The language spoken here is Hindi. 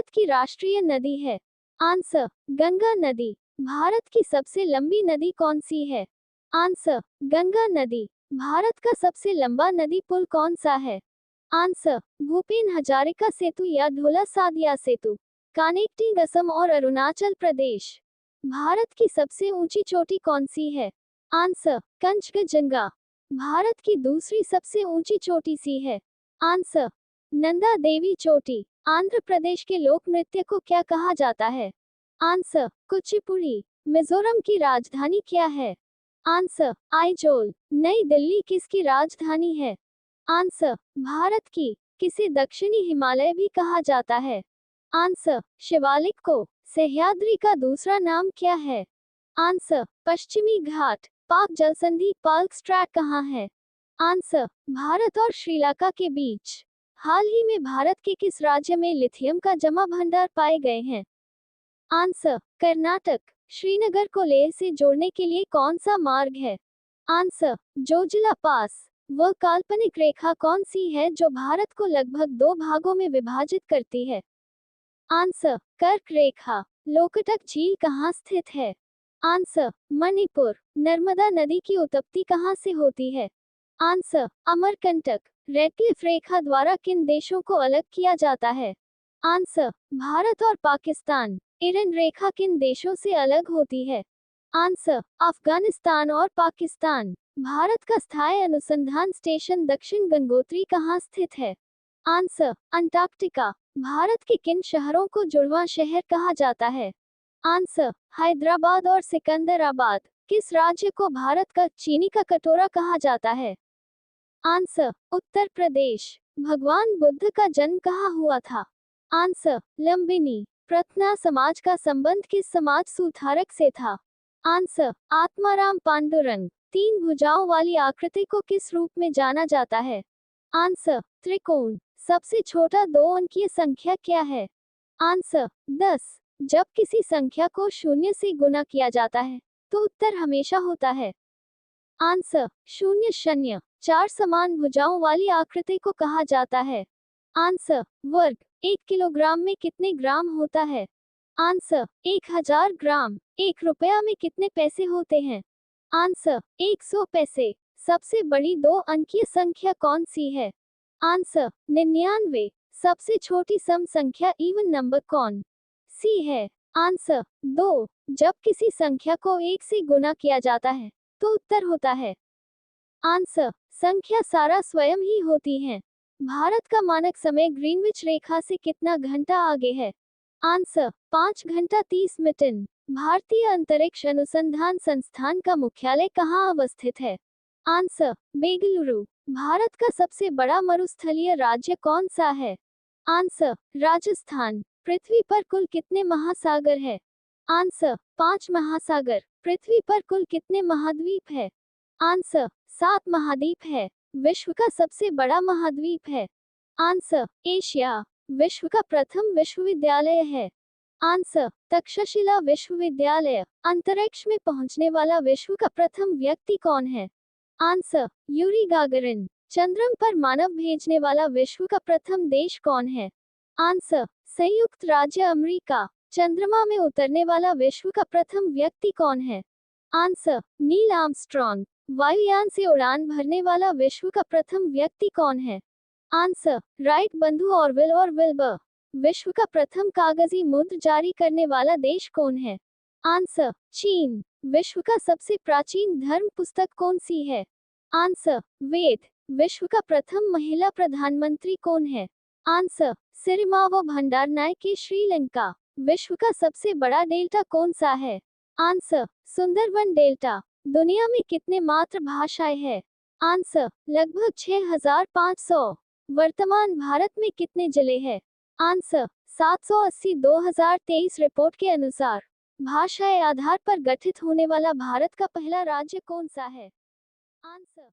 भारत की राष्ट्रीय नदी है? आंसर, गंगा नदी। भारत की सबसे लंबी नदी कौन सी है? आंसर, गंगा नदी। भारत का सबसे लंबा नदी पुल कौन सा है? आंसर, भूपेन हजारिका सेतु या ढोला सादिया सेतु, कनेक्टिंग असम और अरुणाचल प्रदेश। भारत की सबसे ऊंची चोटी कौन सी है? आंसर, कंचनजंगा। भारत की दूसरी सबसे ऊंची चोटी सी है? आंसर, नंदा देवी चोटी। आंध्र प्रदेश के लोक नृत्य को क्या कहा जाता है? आंसर, कुचिपुड़ी। मिजोरम की राजधानी क्या है? आंसर, आइजोल। नई दिल्ली किसकी राजधानी है? आंसर, भारत की। किसे दक्षिणी हिमालय भी कहा जाता है? आंसर, शिवालिक को। सह्याद्री का दूसरा नाम क्या है? आंसर, पश्चिमी घाट। पाक जलसंधि पाल्क स्ट्रैट कहाँ है? आंसर, भारत और श्रीलंका के बीच। हाल ही में भारत के किस राज्य में लिथियम का जमा भंडार पाए गए हैं? आंसर, कर्नाटक। श्रीनगर को लेह से जोड़ने के लिए कौन सा मार्ग है? आंसर, जोजिला पास। वह काल्पनिक रेखा कौन सी है जो भारत को लगभग दो भागों में विभाजित करती है? आंसर, कर्क रेखा। लोकटक झील कहाँ स्थित है? आंसर, मणिपुर। नर्मदा नदी की उत्पत्ति कहाँ से होती है? आंसर, अमरकंटक। रेडक्लिफ रेखा द्वारा किन देशों को अलग किया जाता है? आंसर, भारत और पाकिस्तान। इरन रेखा किन देशों से अलग होती है? आंसर, अफगानिस्तान और पाकिस्तान। भारत का स्थायी अनुसंधान स्टेशन दक्षिण गंगोत्री कहाँ स्थित है? Answer, Antarctica. भारत के किन शहरों को जुड़वां शहर कहा जाता है? आंसर, हैदराबाद और सिकंदराबाद। किस राज्य को भारत का चीनी का कटोरा कहा जाता है? आंसर, उत्तर प्रदेश। भगवान बुद्ध का जन्म कहाँ हुआ था? आंसर, लुम्बिनी। प्रत्ना समाज का संबंध किस समाज सुधारक से था? आंसर, आत्माराम पांडुरंग। तीन भुजाओं वाली आकृति को किस रूप में जाना जाता है? आंसर, त्रिकोण। सबसे छोटा दो अंकीय संख्या क्या है? आंसर, 10। जब किसी संख्या को शून्य से गुणा किया जाता है तो उत्तर हमेशा होता है? आंसर, शून्य शून्य। चार समान भुजाओं वाली आकृति को कहा जाता है? आंसर, वर्ग। 1 किलोग्राम में कितने ग्राम होता है? आंसर, 1000 ग्राम। 1 रुपया में कितने पैसे होते हैं? आंसर, 100 पैसे। सबसे बड़ी दो अंकीय संख्या कौन सी है? आंसर, 99। सबसे छोटी सम संख्या इवन नंबर कौन सी है? आंसर, 2। जब किसी संख्या को 1 से गुणा किया जाता है तो उत्तर होता है? आंसर, संख्या सारा स्वयं ही होती है। भारत का मानक समय ग्रीनविच रेखा से कितना घंटा आगे है? आंसर, 5 घंटा 30 मिनट। भारतीय अंतरिक्ष अनुसंधान संस्थान का मुख्यालय कहाँ अवस्थित है? आंसर, बेंगलुरु। भारत का सबसे बड़ा मरुस्थलीय राज्य कौन सा है? आंसर, राजस्थान। पृथ्वी पर कुल कितने महासागर है? आंसर, 5 महासागर। पृथ्वी पर कुल कितने महाद्वीप है? आंसर, 7 महाद्वीप है। विश्व का सबसे बड़ा महाद्वीप है? Answer, Asia. विश्व का प्रथम विश्वविद्यालय है? आंसर, तक्षशिला विश्वविद्यालय। अंतरिक्ष में पहुंचने वाला विश्व का प्रथम व्यक्ति कौन है? Answer, Yuri Gagarin. चंद्रमा पर मानव भेजने वाला विश्व का प्रथम देश कौन है? आंसर, संयुक्त राज्य अमेरिका। चंद्रमा में उतरने वाला विश्व का प्रथम व्यक्ति कौन है? Answer, Neil Armstrong. वायुयान से उड़ान भरने वाला विश्व का प्रथम व्यक्ति कौन है? आंसर, राइट बंधु ऑरविल और विल्बर। विश्व का प्रथम कागजी मुद्रा जारी करने वाला देश कौन है? आंसर, चीन। विश्व का सबसे प्राचीन धर्म पुस्तक कौन सी है? आंसर, वेद। विश्व का प्रथम महिला प्रधानमंत्री कौन है? आंसर, सिरिमावो भंडारनायके श्रीलंका। विश्व का सबसे बड़ा डेल्टा कौन सा है? Answer, Sundarban delta. दुनिया में कितने मातृभाषाएं हैं? आंसर, लगभग 6500। वर्तमान भारत में कितने जिले हैं? आंसर, 780। 2023 रिपोर्ट के अनुसार भाषाएं आधार पर गठित होने वाला भारत का पहला राज्य कौन सा है? आंसर